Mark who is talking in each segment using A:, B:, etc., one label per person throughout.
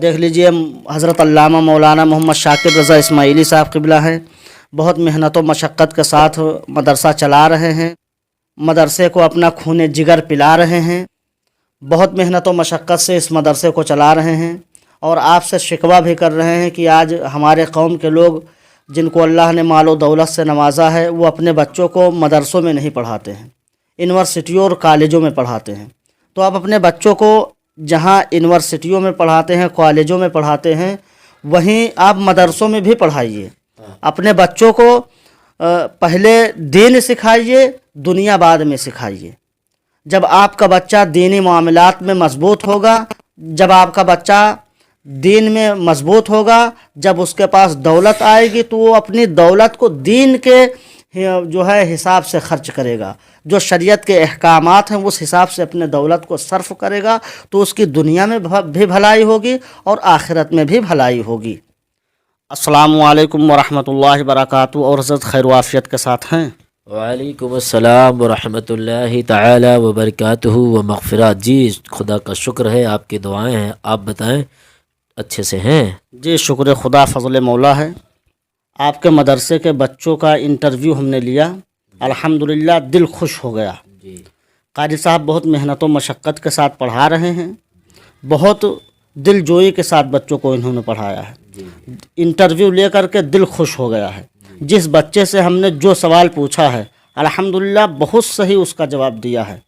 A: دیکھ لیجئے حضرت علامہ مولانا محمد شاکر رضا اسماعیلی صاحب قبلہ ہیں، بہت محنت و مشقت کے ساتھ مدرسہ چلا رہے ہیں، مدرسے کو اپنا خون جگر پلا رہے ہیں، بہت محنت و مشقت سے اس مدرسے کو چلا رہے ہیں، اور آپ سے شکوہ بھی کر رہے ہیں کہ آج ہمارے قوم کے لوگ جن کو اللہ نے مال و دولت سے نوازا ہے وہ اپنے بچوں کو مدرسوں میں نہیں پڑھاتے ہیں، یونیورسٹیوں اور کالجوں میں پڑھاتے ہیں۔ تو آپ اپنے بچوں کو جہاں یونیورسٹیوں میں پڑھاتے ہیں، کالجوں میں پڑھاتے ہیں، وہیں آپ مدرسوں میں بھی پڑھائیے۔ اپنے بچوں کو پہلے دین سکھائیے، دنیا بعد میں سکھائیے۔ جب آپ کا بچہ دینی معاملات میں مضبوط ہوگا، جب آپ کا بچہ دین میں مضبوط ہوگا، جب اس کے پاس دولت آئے گی تو وہ اپنی دولت کو دین کے حساب سے خرچ کرے گا، جو شریعت کے احکامات ہیں اس حساب سے اپنے دولت کو صرف کرے گا، تو اس کی دنیا میں بھی بھلائی ہوگی اور آخرت میں بھی بھلائی ہوگی۔ السلام علیکم ورحمۃ اللہ وبرکاتہ، اور حضرت خیر و عافیت کے ساتھ ہیں۔
B: وعلیکم السلام ورحمۃ اللہ تعالی وبرکاتہ و مغفرات۔ جی خدا کا شکر ہے، آپ کی دعائیں ہیں، آپ بتائیں اچھے سے ہیں؟
A: جی شکر خدا، فضل مولا ہے۔ آپ کے مدرسے کے بچوں کا انٹرویو ہم نے لیا، الحمدللہ دل خوش ہو گیا۔
B: جی
A: قاری صاحب بہت محنت و مشقت کے ساتھ پڑھا رہے ہیں، بہت دل جوئی کے ساتھ بچوں کو انہوں نے پڑھایا ہے۔ انٹرویو لے کر کے دل خوش ہو گیا ہے۔ جس بچے سے ہم نے جو سوال پوچھا ہے الحمدللہ بہت صحیح اس کا جواب دیا ہے۔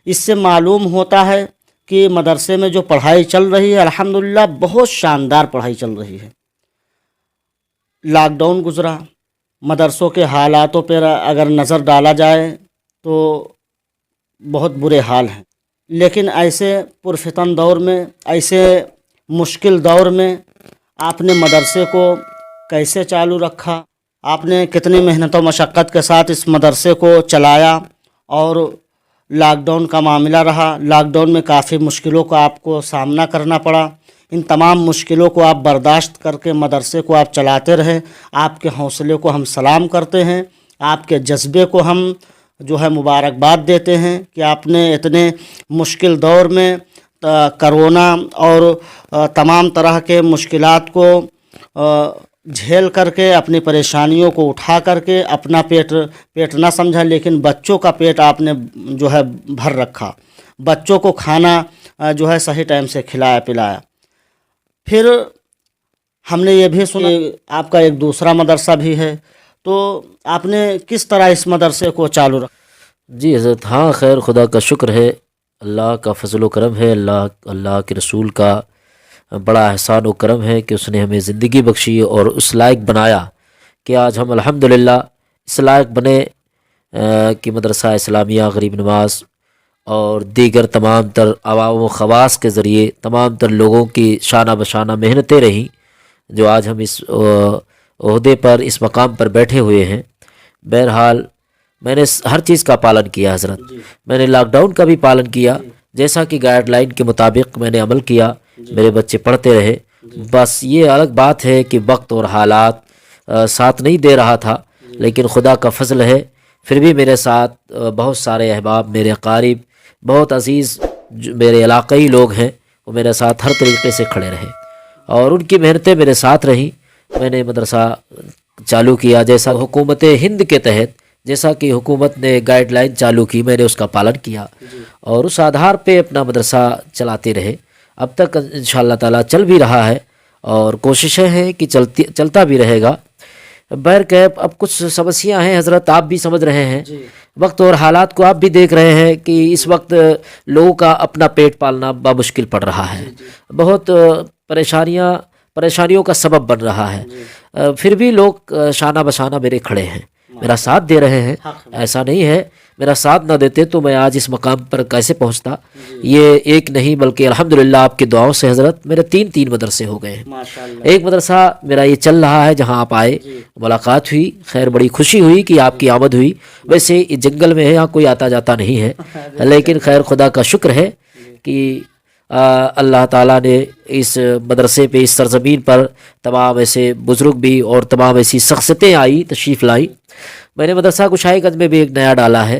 A: اس سے معلوم ہوتا ہے کہ مدرسے میں جو پڑھائی چل رہی ہے الحمدللہ بہت شاندار پڑھائی چل رہی ہے۔ لاک ڈاؤن گزرا، مدرسوں کے حالاتوں پر اگر نظر ڈالا جائے تو بہت برے حال ہیں، لیکن ایسے پرفتن دور میں، ایسے مشکل دور میں آپ نے مدرسے کو کیسے چالو رکھا، آپ نے کتنی محنت و مشقت کے ساتھ اس مدرسے کو چلایا، اور لاک ڈاؤن کا معاملہ رہا، لاک ڈاؤن میں کافی مشکلوں کا آپ کو سامنا کرنا پڑا، ان تمام مشکلوں کو آپ برداشت کر کے مدرسے کو آپ چلاتے رہے۔ آپ کے حوصلے کو ہم سلام کرتے ہیں، آپ کے جذبے کو ہم مبارکباد دیتے ہیں کہ آپ نے اتنے مشکل دور میں کرونا اور تمام طرح کے مشکلات کو جھیل کر کے، اپنی پریشانیوں کو اٹھا کر کے، اپنا پیٹ نہ سمجھا لیکن بچوں کا پیٹ آپ نے بھر رکھا، بچوں کو کھانا صحیح ٹائم سے کھلایا پلایا۔ پھر ہم نے یہ بھی سنا آپ کا ایک دوسرا مدرسہ بھی ہے، تو آپ نے کس طرح اس مدرسے کو چالو رکھا؟
B: جی حضرت، ہاں خیر خدا کا شکر ہے، اللہ کا فضل و کرم ہے، اللہ کے رسول کا بڑا احسان و کرم ہے کہ اس نے ہمیں زندگی بخشی اور اس لائق بنایا کہ آج ہم الحمدللہ اس لائق بنے کہ مدرسہ اسلامیہ غریب نواز اور دیگر تمام تر عوام و خواص کے ذریعے تمام تر لوگوں کی شانہ بشانہ محنتیں رہیں، جو آج ہم اس عہدے پر، اس مقام پر بیٹھے ہوئے ہیں۔ بہرحال میں نے ہر چیز کا پالن کیا حضرت، میں نے لاک ڈاؤن کا بھی پالن کیا، جیسا کہ گائیڈ لائن کے مطابق میں نے عمل کیا، میرے بچے پڑھتے رہے۔ بس یہ الگ بات ہے کہ وقت اور حالات ساتھ نہیں دے رہا تھا، لیکن خدا کا فضل ہے، پھر بھی میرے ساتھ بہت سارے احباب، میرے قارب، بہت عزیز میرے علاقائی لوگ ہیں، وہ میرے ساتھ ہر طریقے سے کھڑے رہے اور ان کی محنتیں میرے ساتھ رہیں۔ میں نے مدرسہ چالو کیا جیسا حکومت ہند کے تحت، جیسا کہ حکومت نے گائیڈ لائن چالو کی، میں نے اس کا پالن کیا اور اس آدھار پہ اپنا مدرسہ چلاتے رہے۔ اب تک انشاءاللہ تعالیٰ چل بھی رہا ہے اور کوششیں ہیں کہ چلتا بھی رہے گا۔ بہرکیف اب کچھ سمسیاں ہیں حضرت، آپ بھی سمجھ رہے ہیں، وقت اور حالات کو آپ بھی دیکھ رہے ہیں کہ اس وقت لوگوں کا اپنا پیٹ پالنا بمشکل پڑ رہا ہے، بہت پریشانیوں کا سبب بن رہا ہے، پھر بھی لوگ شانہ بشانہ میرے کھڑے ہیں، میرا ساتھ دے رہے ہیں۔ ایسا نہیں ہے میرا ساتھ نہ دیتے تو میں آج اس مقام پر کیسے پہنچتا۔ یہ ایک نہیں بلکہ الحمدللہ آپ کی دعاؤں سے حضرت میرے تین مدرسے ہو گئے ہیں۔ ایک مدرسہ میرا یہ چل رہا ہے، جہاں آپ آئے، ملاقات ہوئی، خیر بڑی خوشی ہوئی کہ آپ کی آمد ہوئی۔ ویسے اس جنگل میں ہے، یہاں کوئی آتا جاتا نہیں ہے، لیکن خیر خدا کا شکر ہے کہ اللہ تعالیٰ نے اس مدرسے پہ، اس سرزمین پر تمام ایسے بزرگ بھی اور تمام ایسی شخصیتیں آئی، تشریف لائی۔ میں نے مدرسہ کشائی گنج میں بھی ایک نیا ڈالا ہے،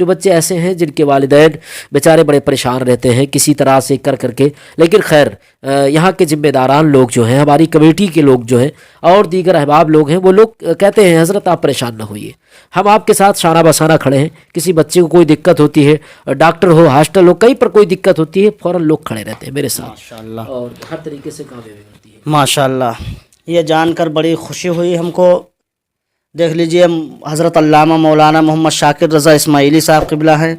B: جو بچے ایسے ہیں جن کے والدین بیچارے بڑے پریشان رہتے ہیں کسی طرح سے کر کر کے، لیکن خیر یہاں کے ذمہ داران لوگ جو ہیں، ہماری کمیٹی کے لوگ جو ہیں اور دیگر احباب لوگ ہیں، وہ لوگ کہتے ہیں حضرت آپ پریشان نہ ہوئیے، ہم آپ کے ساتھ شانہ بشانہ کھڑے ہیں، کسی بچے کو کوئی دقت ہوتی ہے، ڈاکٹر ہو، ہاسٹل ہو، کہیں پر کوئی دقت ہوتی ہے، فوراً لوگ کھڑے رہتے ہیں میرے ساتھ
A: ماشاءاللہ
B: اور ہر طریقے سے کام کرتی ہے۔
A: ماشاءاللہ، یہ جان کر بڑی خوشی ہوئی ہم کو۔ دیکھ لیجئے حضرت علامہ مولانا محمد شاکر رضا اسماعیلی صاحب قبلہ ہیں،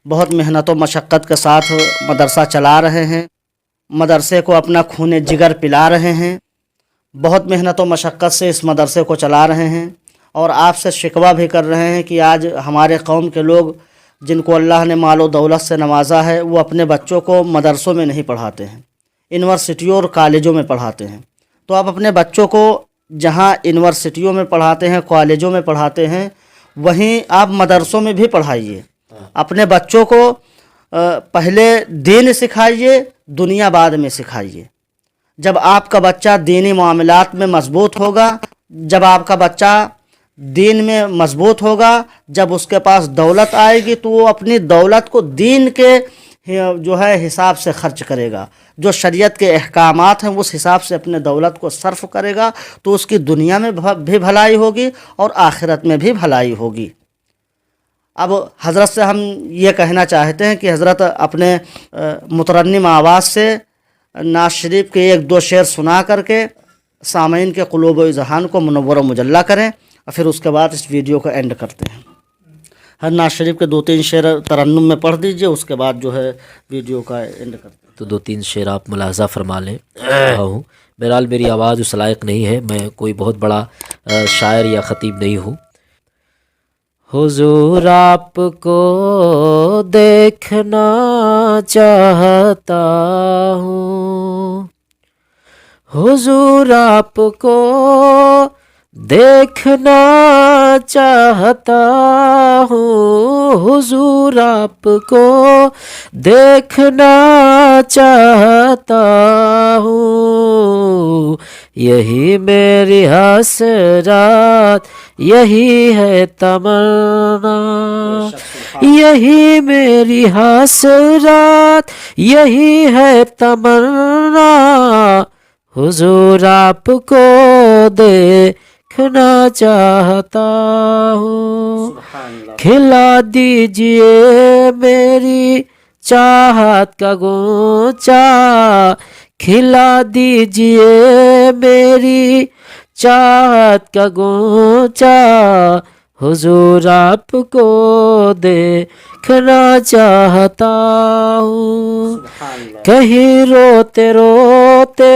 A: بہت محنت و مشقت کے ساتھ مدرسہ چلا رہے ہیں، مدرسے کو اپنا خون جگر پلا رہے ہیں، بہت محنت و مشقت سے اس مدرسے کو چلا رہے ہیں، اور آپ سے شکوہ بھی کر رہے ہیں کہ آج ہمارے قوم کے لوگ جن کو اللہ نے مال و دولت سے نوازا ہے وہ اپنے بچوں کو مدرسوں میں نہیں پڑھاتے ہیں، یونیورسٹیوں اور کالجوں میں پڑھاتے ہیں۔ تو آپ اپنے بچوں کو جہاں یونیورسٹیوں میں پڑھاتے ہیں، کالجوں میں پڑھاتے ہیں، وہیں آپ مدرسوں میں بھی پڑھائیے۔ اپنے بچوں کو پہلے دین سکھائیے، دنیا بعد میں سکھائیے۔ جب آپ کا بچہ دینی معاملات میں مضبوط ہوگا، جب آپ کا بچہ دین میں مضبوط ہوگا، جب اس کے پاس دولت آئے گی تو وہ اپنی دولت کو دین کے جو ہے حساب سے خرچ کرے گا، جو شریعت کے احکامات ہیں اس حساب سے اپنے دولت کو صرف کرے گا، تو اس کی دنیا میں بھی بھلائی ہوگی اور آخرت میں بھی بھلائی ہوگی۔ اب حضرت سے ہم یہ کہنا چاہتے ہیں کہ حضرت اپنے مترنم آواز سے نعت شریف کے ایک دو شعر سنا کر کے سامعین کے قلوب و اذہان کو منور و مجلہ کریں، اور پھر اس کے بعد اس ویڈیو کو اینڈ کرتے ہیں۔ ہر نعت شریف کے 2-3 شعر ترنم میں پڑھ دیجئے، اس کے بعد جو ہے ویڈیو کا اینڈ کرتے ہیں۔
B: تو 2-3 شعر آپ ملاحظہ فرما لیں۔ ہوں بہرحال میری آواز اس لائق نہیں ہے، میں کوئی بہت بڑا شاعر یا خطیب نہیں ہوں۔ حضور آپ کو دیکھنا چاہتا ہوں، حضور آپ کو دیکھنا چاہتا ہوں، حضور آپ کو دیکھنا چاہتا ہوں، یہی میری حسرات، یہی ہے تمنا، یہی میری حسرات، یہی ہے تمنا، حضور آپ کو دیکھنا چاہتا ہوں، کھلا دیجئے میری چاہت کا غنچہ، کھلا دیجئے میری چاہت کا غنچہ، حضور آپ کو دیکھنا چاہتا ہوں، کہیں روتے روتے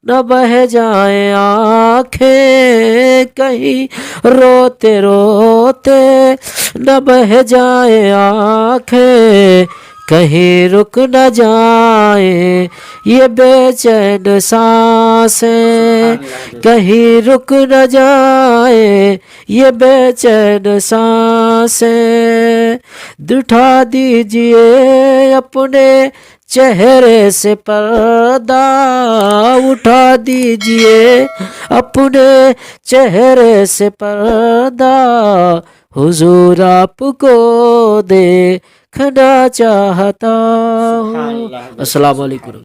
B: نہ بہہ جائیں آنکھیں، کہیں روتے روتے نہ بہہ جائیں آنکھیں، کہیں رک نہ جائیں یہ بے چین سانسیں، کہیں رک نہ جائیں یہ بے چین سانسیں، اٹھا دیجئے اپنے چہرے سے پردہ، اٹھا دیجئے اپنے چہرے سے پردہ، حضور آپ کو دیکھنا چاہتا ہوں۔ السلام علیکم۔